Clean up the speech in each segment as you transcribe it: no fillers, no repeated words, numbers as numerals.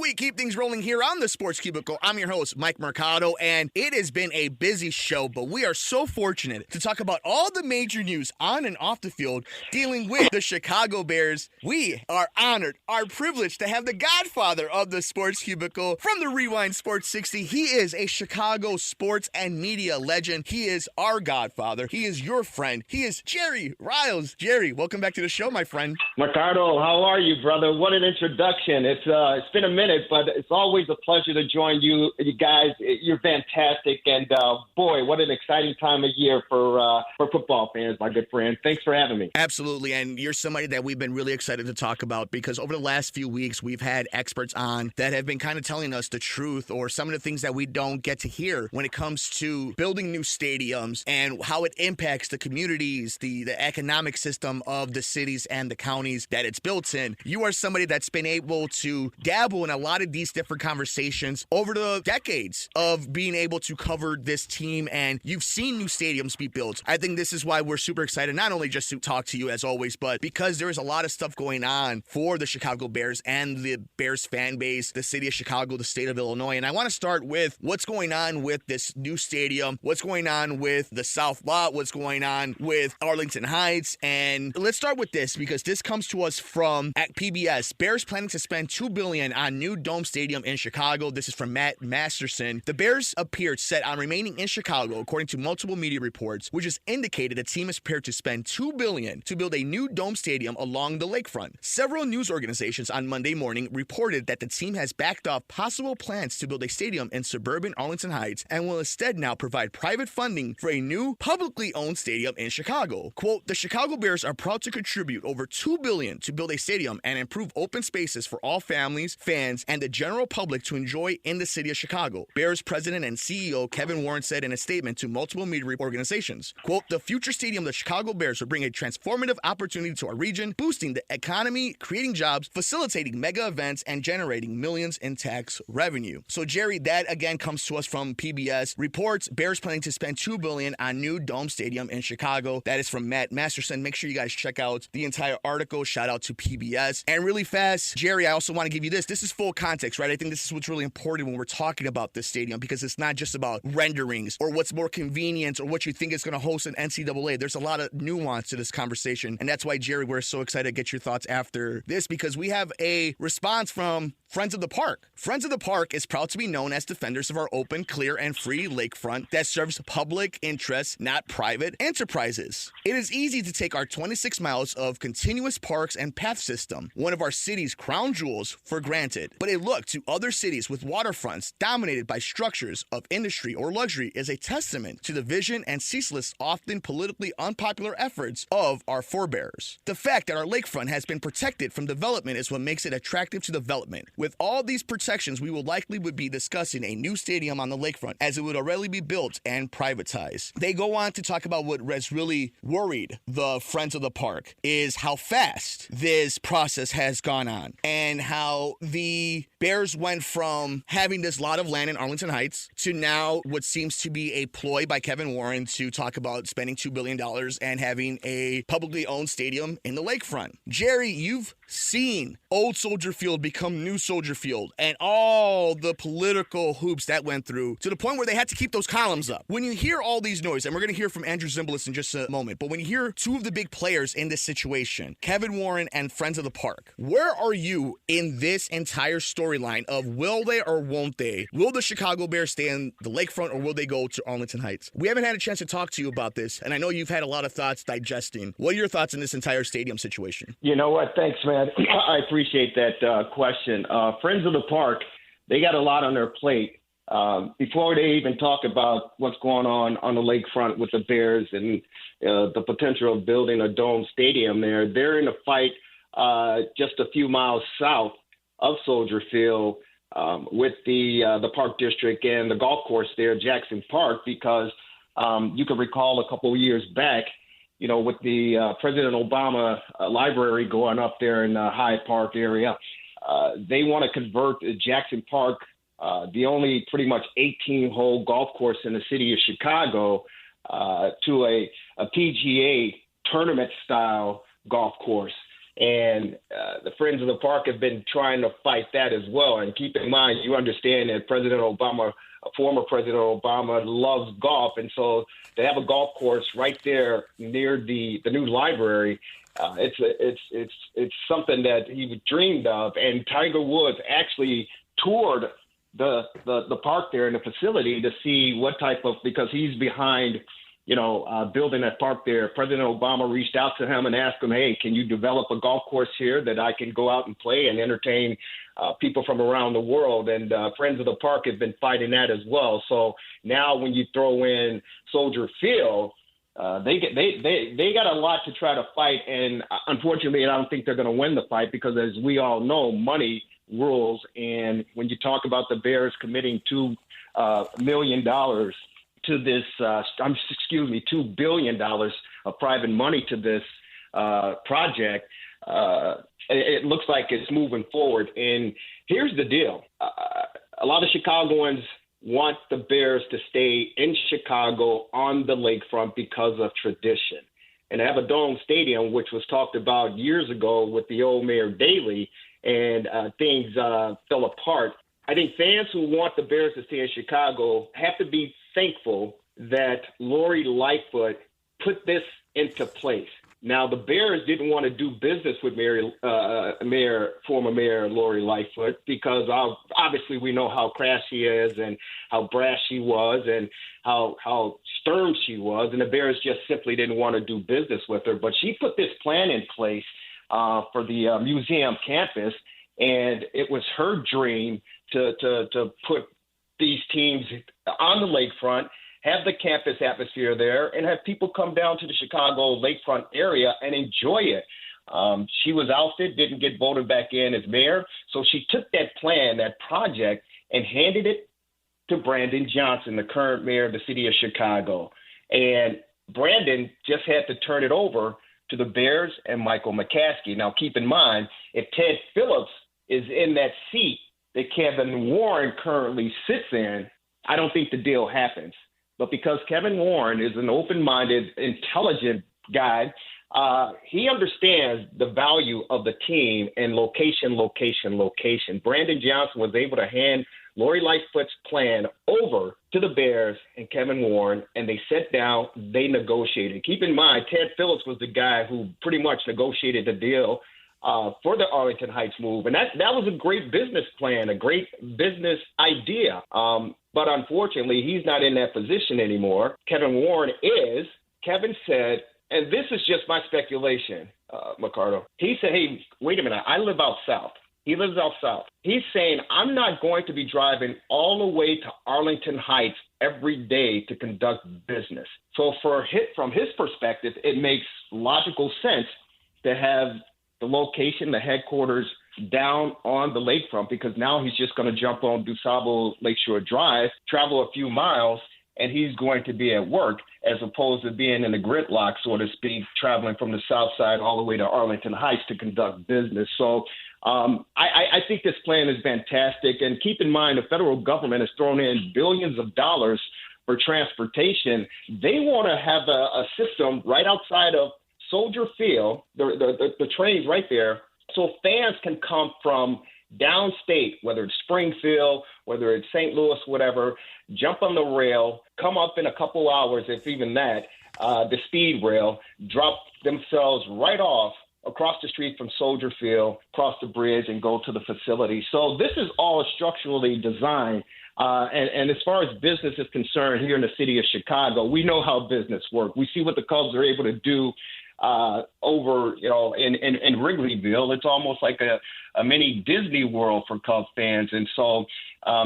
We keep things rolling here on the Sports Cubicle. I'm your host, Mike Mercado, and it has been a busy show, but we are so fortunate to talk about all the major news on and off the field dealing with the Chicago Bears. We are honored, are privileged to have the godfather of the Sports Cubicle from the Rewind Sports 60. He is a Chicago sports and media legend. He is our godfather. He is your friend. He is Jerry Riles. Jerry, welcome back to the show, my friend. Mercado, how are you, brother? What an introduction. It's been a minute, but it's always a pleasure to join you. You guys, you're fantastic. And, boy, what an exciting time of year for football fans, my good friend. Thanks for having me. Absolutely. And you're somebody that we've been really excited to talk about because over the last few weeks, we've had experts on that have been kind of telling us the truth or some of the things that we don't get to hear when it comes to building new stadiums and how it impacts the communities, the economic system of the cities and the counties that it's built in. You are somebody that's been able to dabble in a lot of these different conversations over the decades of being able to cover this team, and you've seen new stadiums be built. I think this is why we're super excited, not only just to talk to you as always, but because there is a lot of stuff going on for the Chicago Bears and the Bears fan base, the city of Chicago, the state of Illinois. And I want to start with what's going on with this new stadium, what's going on with the South Lot, what's going on with Arlington Heights. And let's start with this because this comes to us from at PBS. Bears planning to spend $2 billion on new dome stadium in Chicago. This is from Matt Masterson. The Bears appeared set on remaining in Chicago, according to multiple media reports, which has indicated the team is prepared to spend $2 billion to build a new dome stadium along the lakefront. Several news organizations on Monday morning reported that the team has backed off possible plans to build a stadium in suburban Arlington Heights and will instead now provide private funding for a new publicly owned stadium in Chicago. Quote, the Chicago Bears are proud to contribute over $2 billion to build a stadium and improve open spaces for all families, fans, and the general public to enjoy in the city of Chicago. Bears president and CEO Kevin Warren said in a statement to multiple media organizations, quote, the future stadium of the Chicago Bears will bring a transformative opportunity to our region, boosting the economy, creating jobs, facilitating mega events, and generating millions in tax revenue. So, Jerry, that again comes to us from PBS. Reports Bears planning to spend $2 billion on new dome stadium in Chicago. That is from Matt Masterson. Make sure you guys check out the entire article. Shout out to PBS. And really fast, Jerry, I also want to give you this. This is full context, right? I think this is what's really important when we're talking about this stadium because it's not just about renderings or what's more convenient or what you think is going to host an NCAA. There's a lot of nuance to this conversation. And that's why, Jerry, we're so excited to get your thoughts after this because we have a response from Friends of the Park. Friends of the Park is proud to be known as defenders of our open, clear, and free lakefront that serves public interests, not private enterprises. It is easy to take our 26 miles of continuous parks and path system, one of our city's crown jewels, for granted. But a look to other cities with waterfronts dominated by structures of industry or luxury is a testament to the vision and ceaseless, often politically unpopular efforts of our forebears. The fact that our lakefront has been protected from development is what makes it attractive to development. With all these protections, we will likely be discussing a new stadium on the lakefront as it would already be built and privatized. They go on to talk about what has really worried the Friends of the Park is how fast this process has gone on and how the Bears went from having this lot of land in Arlington Heights to now what seems to be a ploy by Kevin Warren to talk about spending $2 billion and having a publicly owned stadium in the lakefront. Jerry, you've seen old Soldier Field become new Soldier Field and all the political hoops that went through to the point where they had to keep those columns up. When you hear all these noise, and we're going to hear from Andrew Zimbalist in just a moment, but when you hear two of the big players in this situation, Kevin Warren and Friends of the Park, where are you in this entire storyline of will they or won't they? Will the Chicago Bears stay in the lakefront or will they go to Arlington Heights? We haven't had a chance to talk to you about this, and I know you've had a lot of thoughts digesting. What are your thoughts in this entire stadium situation? You know what? Thanks, man. I appreciate that question. Friends of the Park, they got a lot on their plate. Before they even talk about what's going on the lakefront with the Bears and the potential of building a dome stadium there, they're in a fight just a few miles south of Soldier Field with the Park District and the golf course there, Jackson Park, because you can recall a couple of years back, you know, with the President Obama library going up there in the Hyde Park area, they want to convert Jackson Park, the only pretty much 18-hole golf course in the city of Chicago, to a PGA tournament-style golf course. And the Friends of the Park have been trying to fight that as well. And keep in mind, you understand that former President Obama loves golf. And so they have a golf course right there near the new library. It's something that he dreamed of. And Tiger Woods actually toured the park there in the facility to see what type of, because he's behind, building that park there. President Obama reached out to him and asked him, hey, can you develop a golf course here that I can go out and play and entertain people from around the world? And Friends of the Park have been fighting that as well. So now when you throw in Soldier Field, they got a lot to try to fight. And unfortunately, I don't think they're going to win the fight because, as we all know, money rules. And when you talk about the Bears committing $2 million to this, $2 billion of private money to this project, it looks like it's moving forward. And here's the deal. A lot of Chicagoans want the Bears to stay in Chicago on the lakefront because of tradition. And they have a dome stadium, which was talked about years ago with the old Mayor Daley, and things fell apart. I think fans who want the Bears to stay in Chicago have to be thankful that Lori Lightfoot put this into place. Now, the Bears didn't want to do business with former Mayor Lori Lightfoot because obviously we know how crass she is and how brash she was and how stern she was, and the Bears just simply didn't want to do business with her. But she put this plan in place for the museum campus, and it was her dream to put these teams on the lakefront, have the campus atmosphere there, and have people come down to the Chicago lakefront area and enjoy it. She was ousted, didn't get voted back in as mayor, so she took that plan, that project, and handed it to Brandon Johnson, the current mayor of the city of Chicago. And Brandon just had to turn it over to the Bears and Michael McCaskey. Now, keep in mind, if Ted Phillips is in that seat that Kevin Warren currently sits in, I don't think the deal happens. But because Kevin Warren is an open-minded, intelligent guy, he understands the value of the team and location. Brandon Johnson was able to hand Lori Lightfoot's plan over to the Bears and Kevin Warren, and they sat down, they negotiated. Keep in mind, Ted Phillips was the guy who pretty much negotiated the deal for the Arlington Heights move. And that was a great business plan, a great business idea. But unfortunately, he's not in that position anymore. Kevin Warren is. Kevin said, and this is just my speculation, Mercado. He said, hey, wait a minute, I live out south. He lives out south. He's saying, I'm not going to be driving all the way to Arlington Heights every day to conduct business. So from his perspective, it makes logical sense to have the location, the headquarters, down on the lakefront, because now he's just going to jump on DuSable Lakeshore Drive, travel a few miles, and he's going to be at work, as opposed to being in the gridlock, so to speak, traveling from the south side all the way to Arlington Heights to conduct business. So I think this plan is fantastic. And keep in mind, the federal government has thrown in billions of dollars for transportation. They want to have a system right outside of Soldier Field, the trains right there, so fans can come from downstate, whether it's Springfield, whether it's St. Louis, whatever, jump on the rail, come up in a couple hours, if even that, the speed rail, drop themselves right off across the street from Soldier Field, cross the bridge, and go to the facility. So this is all structurally designed. And as far as business is concerned here in the city of Chicago, we know how business works. We see what the Cubs are able to do over, in Wrigleyville. It's almost like a mini Disney World for Cubs fans. And so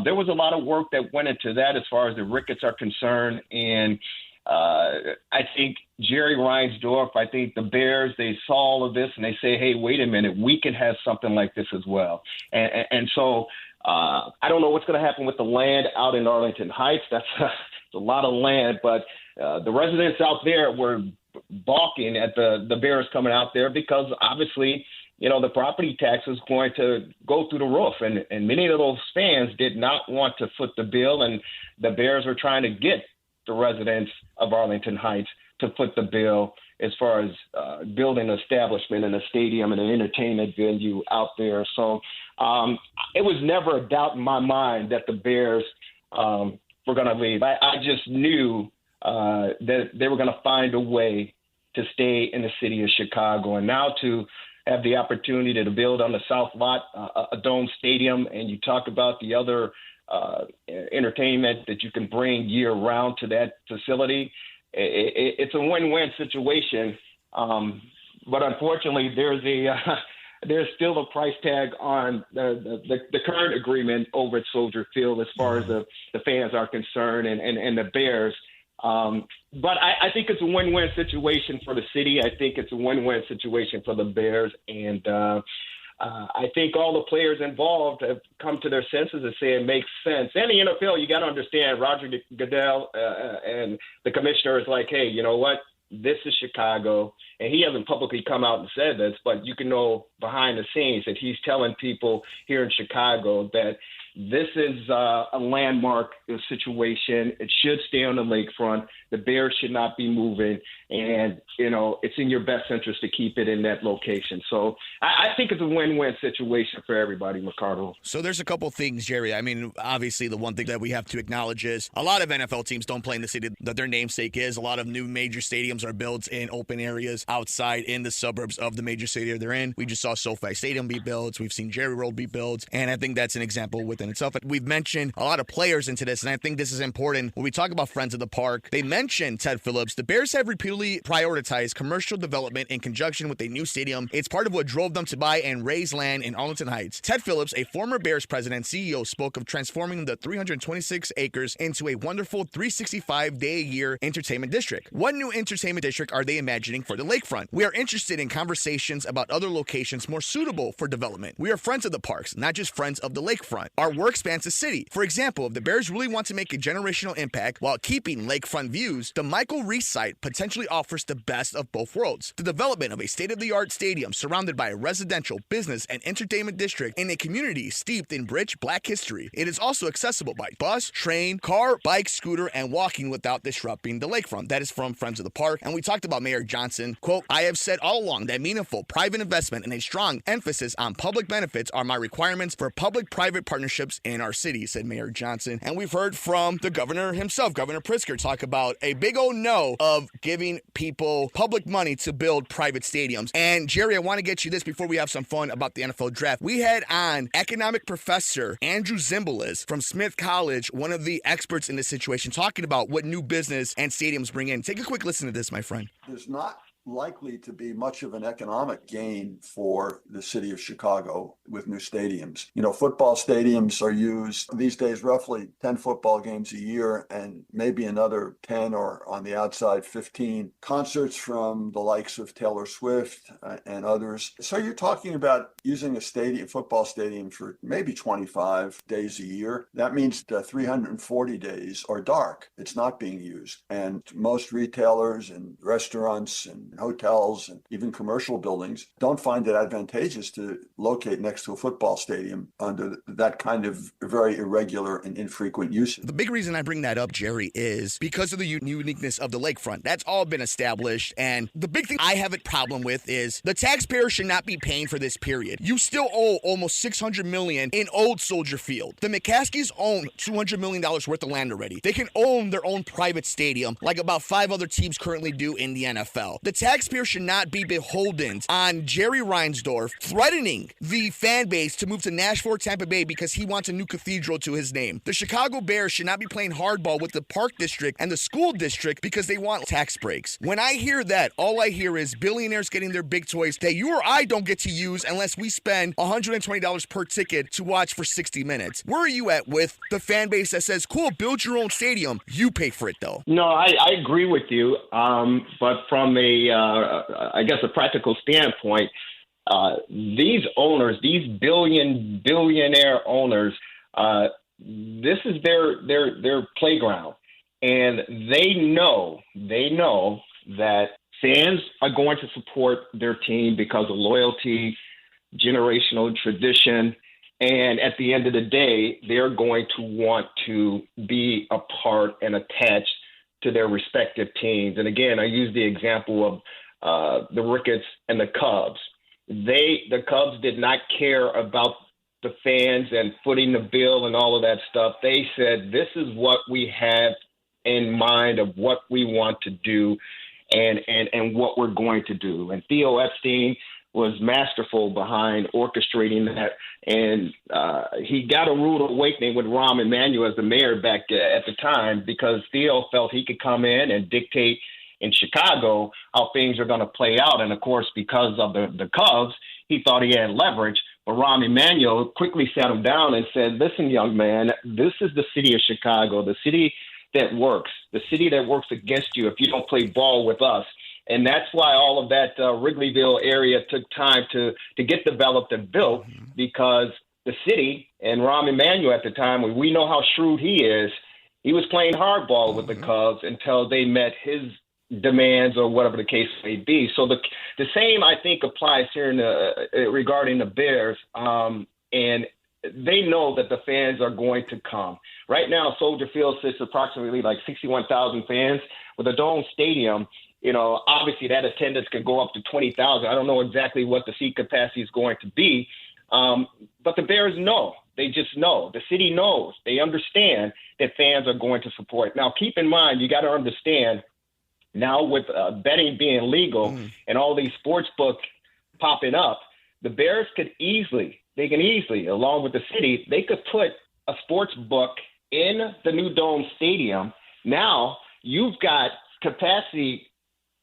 there was a lot of work that went into that as far as the Ricketts are concerned. And I think Jerry Reinsdorf, I think the Bears, they saw all of this and they say, hey, wait a minute, we can have something like this as well. And so I don't know what's going to happen with the land out in Arlington Heights. That's a lot of land, but the residents out there were balking at the Bears coming out there because obviously, the property tax was going to go through the roof. And many of those fans did not want to foot the bill, and the Bears were trying to get the residents of Arlington Heights to foot the bill as far as building an establishment and a stadium and an entertainment venue out there. So it was never a doubt in my mind that the Bears were going to leave. I just knew that they were going to find a way to stay in the city of Chicago. And now to have the opportunity to build on the South Lot, a dome stadium, and you talk about the other entertainment that you can bring year-round to that facility, it's a win-win situation. But unfortunately, there's still a price tag on the current agreement over at Soldier Field as far as the fans are concerned and the Bears. But I think it's a win-win situation for the city. I think it's a win-win situation for the Bears. And I think all the players involved have come to their senses and say it makes sense. And the NFL, you got to understand, Roger Goodell and the commissioner is like, hey, you know what? This is Chicago. And he hasn't publicly come out and said this, but you can know behind the scenes that he's telling people here in Chicago that this is a landmark situation. It should stay on the lakefront. The Bears should not be moving. And, it's in your best interest to keep it in that location. So I think it's a win-win situation for everybody, Mercado. So there's a couple things, Jerry. I mean, obviously the one thing that we have to acknowledge is a lot of NFL teams don't play in the city that their namesake is. A lot of new major stadiums are built in open areas outside in the suburbs of the major city they're in. We just saw SoFi Stadium be built. We've seen Jerry World be built. And I think that's an example within itself. We've mentioned a lot of players into this, and I think this is important. When we talk about Friends of the Park, they mentioned Ted Phillips. The Bears have repeatedly prioritized commercial development in conjunction with a new stadium. It's part of what drove them to buy and raise land in Arlington Heights. Ted Phillips, a former Bears president and CEO, spoke of transforming the 326 acres into a wonderful 365-day-a-year entertainment district. What new entertainment district are they imagining for the lakefront? We are interested in conversations about other locations more suitable for development. We are friends of the parks, not just friends of the lakefront. Our work spans the city. For example, if the Bears really want to make a generational impact while keeping lakefront views, the Michael Reese site potentially offers the best of both worlds. The development of a state-of-the-art stadium surrounded by a residential, business, and entertainment district in a community steeped in rich Black history. It is also accessible by bus, train, car, bike, scooter, and walking without disrupting the lakefront. That is from Friends of the Park. And we talked about Mayor Johnson. Quote, I have said all along that meaningful private investment and a strong emphasis on public benefits are my requirements for public-private partnerships in our city, said Mayor Johnson. And we've heard from the governor himself, Governor Pritzker, talk about a big old no of giving people public money to build private stadiums. And Jerry, I want to get you this before we have some fun about the NFL draft. We had on economic professor Andrew Zimbalist from Smith College, one of the experts in this situation, talking about what new business and stadiums bring in. Take a quick listen to this, my friend. There's not likely to be much of an economic gain for the city of Chicago with new stadiums. Football stadiums are used these days roughly 10 football games a year and maybe another 10 or on the outside 15 concerts from the likes of Taylor Swift and others. So you're talking about using a football stadium for maybe 25 days a year. That means that 340 days are dark. It's not being used. And most retailers and restaurants and hotels and even commercial buildings don't find it advantageous to locate next to a football stadium under that kind of very irregular and infrequent usage. The big reason I bring that up, Jerry, is because of the uniqueness of the lakefront. That's all been established. And the big thing I have a problem with is the taxpayer should not be paying for this period. You still owe almost $600 million in old Soldier Field. The McCaskies own $200 million worth of land already. They can own their own private stadium like about 5 other teams currently do in the NFL. The taxpayer should not be beholden on Jerry Reinsdorf threatening the fan base to move to Nashville or Tampa Bay because he wants a new cathedral to his name. The Chicago Bears should not be playing hardball with the Park District and the school district because they want tax breaks. When I hear that, all I hear is billionaires getting their big toys that you or I don't get to use unless we spend $120 per ticket to watch for 60 minutes. Where are you at with the fan base that says, cool, build your own stadium, you pay for it though? No, I agree with you. But from a practical standpoint, these owners, these billionaire owners, this is their playground, and they know that fans are going to support their team because of loyalty, generational tradition, and at the end of the day, they're going to want to be a part and attached to their respective teams. And again, I use the example the Ricketts and the Cubs. The Cubs did not care about the fans and footing the bill and all of that stuff. They said, this is what we have in mind of what we want to do and what we're going to do. And Theo Epstein was masterful behind orchestrating that. And he got a rude awakening with Rahm Emanuel as the mayor back at the time, because Theo felt he could come in and dictate in Chicago how things are going to play out. And, of course, because of the Cubs, he thought he had leverage. But Rahm Emanuel quickly sat him down and said, listen, young man, this is the city of Chicago, the city that works, the city that works against you if you don't play ball with us. And that's why all of that Wrigleyville area took time to get developed and built, because the city and Rahm Emanuel at the time, we know how shrewd he is, he was playing hardball with the Cubs until they met his demands or whatever the case may be. So the same, I think, applies here regarding the Bears. And they know that the fans are going to come. Right now, Soldier Field sits approximately like 61,000 fans. With a dome stadium, obviously that attendance can go up to 20,000. I don't know exactly what the seat capacity is going to be. But the Bears know. They just know. The city knows. They understand that fans are going to support. Now, keep in mind, you got to understand, now with betting being legal and all these sports books popping up, the Bears could easily, along with the city, they could put a sports book in the new Dome Stadium. Now you've got capacity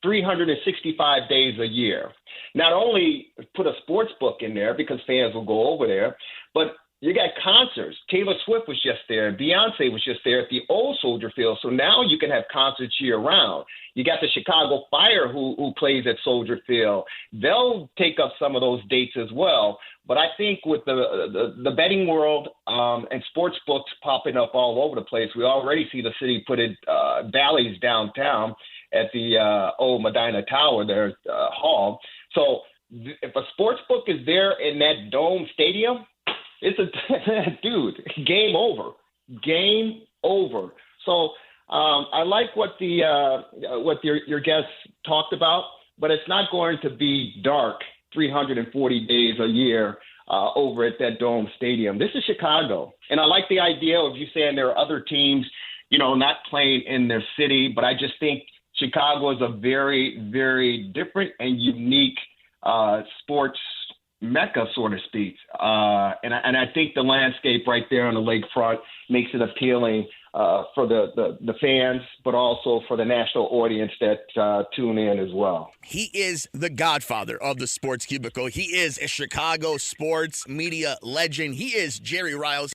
365 days a year. Not only put a sports book in there because fans will go over there, but you got concerts. Taylor Swift was just there. Beyonce was just there at the old Soldier Field. So now you can have concerts year round. You got the Chicago Fire who plays at Soldier Field. They'll take up some of those dates as well. But I think with the betting world and sports books popping up all over the place, we already see the city put in Bally's downtown at the old Medina Tower there, hall. So if a sports book is there in that Dome Stadium, it's dude, game over. So I like what your guests talked about, but it's not going to be dark 340 days a year over at that Dome Stadium. This is Chicago, and I like the idea of you saying there are other teams, not playing in their city, but I just think Chicago is a very, very different and unique sports mecca, so to speak. And I think the landscape right there on the lakefront makes it appealing for the fans, but also for the national audience that tune in as well. He is the godfather of the Sports Cubicle. He is a Chicago sports media legend. He is Jerry Riles.